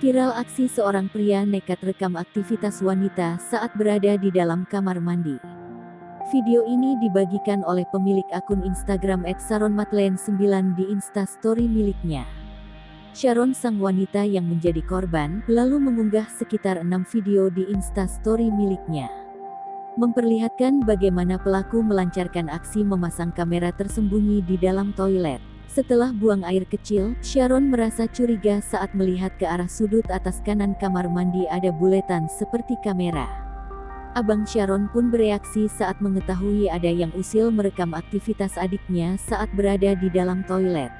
Viral aksi seorang pria nekat rekam aktivitas wanita saat berada di dalam kamar mandi. Video ini dibagikan oleh pemilik akun Instagram @sharonmadeleine9 di Instastory miliknya. Sharon, sang wanita yang menjadi korban, lalu mengunggah sekitar 6 video di Instastory miliknya, memperlihatkan bagaimana pelaku melancarkan aksi memasang kamera tersembunyi di dalam toilet. Setelah buang air kecil, Sharon merasa curiga saat melihat ke arah sudut atas kanan kamar mandi ada buletan seperti kamera. Abang Sharon pun bereaksi saat mengetahui ada yang usil merekam aktivitas adiknya saat berada di dalam toilet.